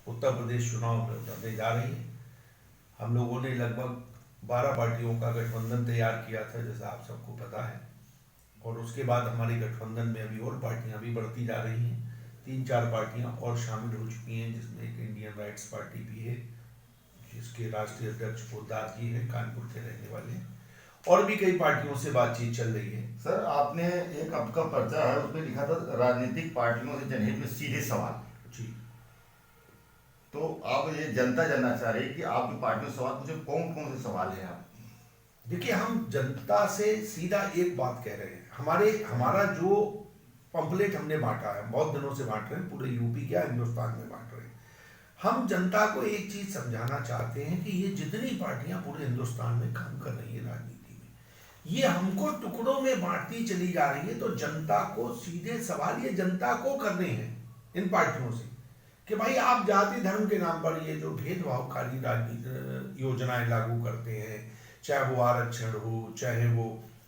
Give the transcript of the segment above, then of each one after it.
उत्तर प्रदेश चुनाव लड़ने जा रही है। हम लोगों ने लगभग 12 पार्टियों का गठबंधन तैयार किया था, जैसा आप सबको पता है, और उसके बाद हमारे गठबंधन में अभी और पार्टियां भी बढ़ती जा रही हैं। 3-4 पार्टियां और शामिल हो चुकी हैं, जिसमें एक इंडियन राइट्स पार्टी भी है, जिसके राष्ट्रीय अध्यक्ष पोद्दार जी हैं, कानपुर के रहने वाले हैं, और भी कई पार्टियों से बातचीत चल रही है। सर, आपने एक आपका पर्चा है उसमें लिखा था राजनीतिक पार्टियों से जनहित में सीधे सवाल जी। तो आप ये जनता जानना चाह रही है कि आपकी पार्टियों से सवाल पूछे, कौन कौन से सवाल हैं आप? देखिए, हम जनता से सीधा एक बात कह रहे हैं। हमारा जो पंपलेट हमने बांटा है, बहुत दिनों से बांट रहे हैं, पूरे यूपी क्या हिंदुस्तान में बांट रहे हैं। हम जनता को एक चीज समझाना चाहते हैं कि ये जितनी पार्टियां पूरे हिंदुस्तान में काम कर रही है राजनीति में, ये हमको टुकड़ों में बांटती चली जा रही है। तो जनता को सीधे सवाल ये जनता को करने हैं इन पार्टियों से कि भाई आप जाति धर्म के नाम पर ये जो भेदभावकारी राजनीति योजनाएं लागू करते हैं, चाहे वो आरक्षण हो, चाहे वो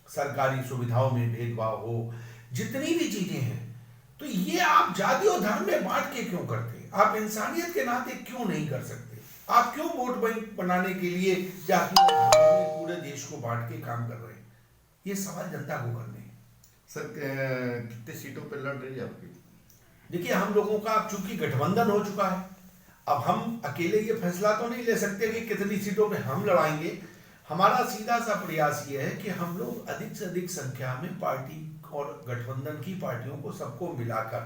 सरकारी सुविधाओं में भेदभाव हो, जितनी भी चीजें हैं, तो ये आप जाति और धर्म में बांट के क्यों करते हैं? आप इंसानियत के नाते क्यों नहीं कर सकते? आप क्यों वोट बैंक बनाने के लिए जाति और धर्म में पूरे देश को बांट के काम कर रहे हैं? ये सवाल जनता को करने हैं। सर, कितने सीटों पर लड़ रही है आपकी? देखिए, हम लोगों का अब चूंकि गठबंधन हो चुका है, अब हम अकेले ये फैसला तो नहीं ले सकते कि कितनी सीटों पे हम लड़ाएंगे। हमारा सीधा सा प्रयास ये है कि हम लोग अधिक से अधिक संख्या में पार्टी और गठबंधन की पार्टियों को सबको मिलाकर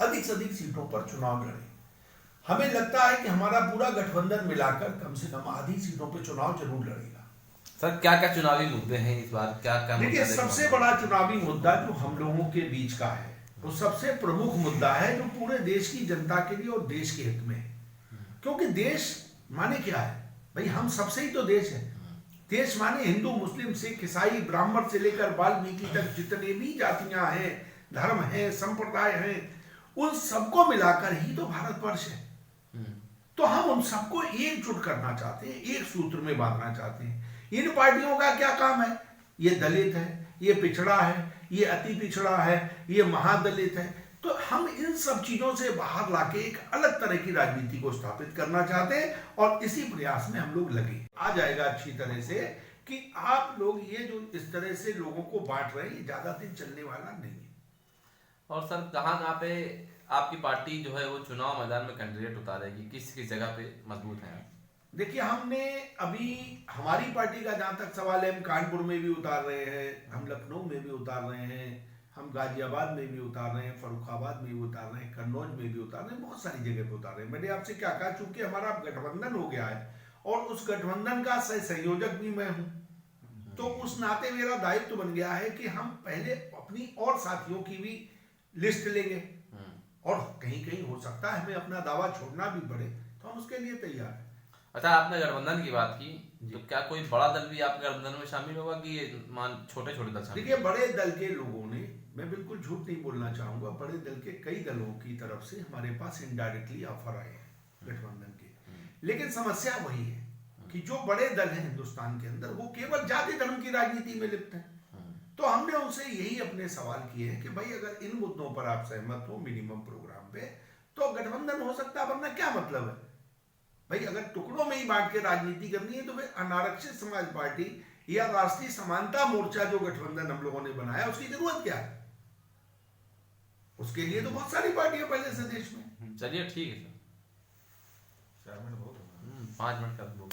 अधिक से अधिक सीटों पर चुनाव लड़ें। हमें लगता है कि हमारा पूरा गठबंधन मिलाकर कम से कम आधी सीटों पर चुनाव जरूर लड़ेगा। सर, क्या क्या चुनावी मुद्दे हैं इस बार? क्या क्या देखिए, सबसे बड़ा चुनावी मुद्दा जो हम लोगों के बीच का है, वो सबसे प्रमुख मुद्दा है जो पूरे देश की जनता के लिए और देश के हित में है। क्योंकि देश माने क्या है भाई? हम सबसे ही तो देश है। देश माने हिंदू, मुस्लिम, सिख, ईसाई, ब्राह्मण से लेकर वाल्मीकि तक जितने भी जातियां हैं, धर्म हैं, संप्रदाय हैं, उन सबको मिलाकर ही तो भारतवर्ष है। तो हम उन सबको एकजुट करना चाहते हैं, एक सूत्र में बांधना चाहते हैं। इन पार्टियों का क्या काम है? ये दलित है, ये पिछड़ा है, ये अति पिछड़ा है, ये महादलित है। तो हम इन सब चीजों से बाहर लाके एक अलग तरह की राजनीति को स्थापित करना चाहते हैं, और इसी प्रयास में हम लोग लगे। आ जाएगा अच्छी तरह से कि आप लोग ये जो इस तरह से लोगों को बांट रहे हैं, ये ज्यादा दिन चलने वाला नहीं है। और सर, कहाँ पे आपकी पार्टी जो है वो चुनाव मैदान में कैंडिडेट उतारेगी? किस किस जगह पे मजबूत है? देखिए, हमने अभी हमारी पार्टी का जहां तक सवाल है, हम कानपुर में भी उतार रहे हैं, हम लखनऊ में भी उतार रहे हैं, हम गाजियाबाद में भी उतार रहे हैं, फर्रुखाबाद में भी उतार रहे हैं, कन्नौज में भी उतार रहे हैं, बहुत सारी जगह पे उतार रहे हैं। मैंने आपसे क्या कहा, चूंकि हमारा गठबंधन हो गया है और उस गठबंधन का संयोजक भी मैं हूं, तो उस नाते मेरा दायित्व बन गया है कि हम पहले अपनी और साथियों की भी लिस्ट लेंगे, और कहीं कहीं हो सकता है हमें अपना दावा छोड़ना भी पड़े, तो हम उसके लिए तैयार हैं। अच्छा, आपने गठबंधन की बात की, तो क्या कोई बड़ा दल भी आपके गठबंधन में शामिल होगा कि ये छोटे छोटे दल शामिल? देखिए, बड़े दल के लोगों ने, मैं बिल्कुल झूठ नहीं बोलना चाहूंगा, बड़े दल के कई दलों की तरफ से हमारे पास इनडायरेक्टली ऑफर आए हैं गठबंधन के। लेकिन समस्या वही है कि जो बड़े दल हैं हिंदुस्तान के अंदर, वो केवल जाति धर्म की राजनीति में लिप्त हैं। तो हमने उनसे यही अपने सवाल किए हैं कि भाई, अगर इन मुद्दों पर आप सहमत हो मिनिमम प्रोग्राम पे, तो गठबंधन हो सकता है, वरना क्या मतलब है भाई? अगर टुकड़ों में ही बांट के राजनीति करनी है, तो फिर अनारक्षित समाज पार्टी या राष्ट्रीय समानता मोर्चा जो गठबंधन हम लोगों ने बनाया, उसकी जरूरत क्या है? उसके लिए तो बहुत सारी पार्टियां पहले से देश में। चलिए, ठीक है सर। 4 मिनट बहुत 5 मिनट कर दो।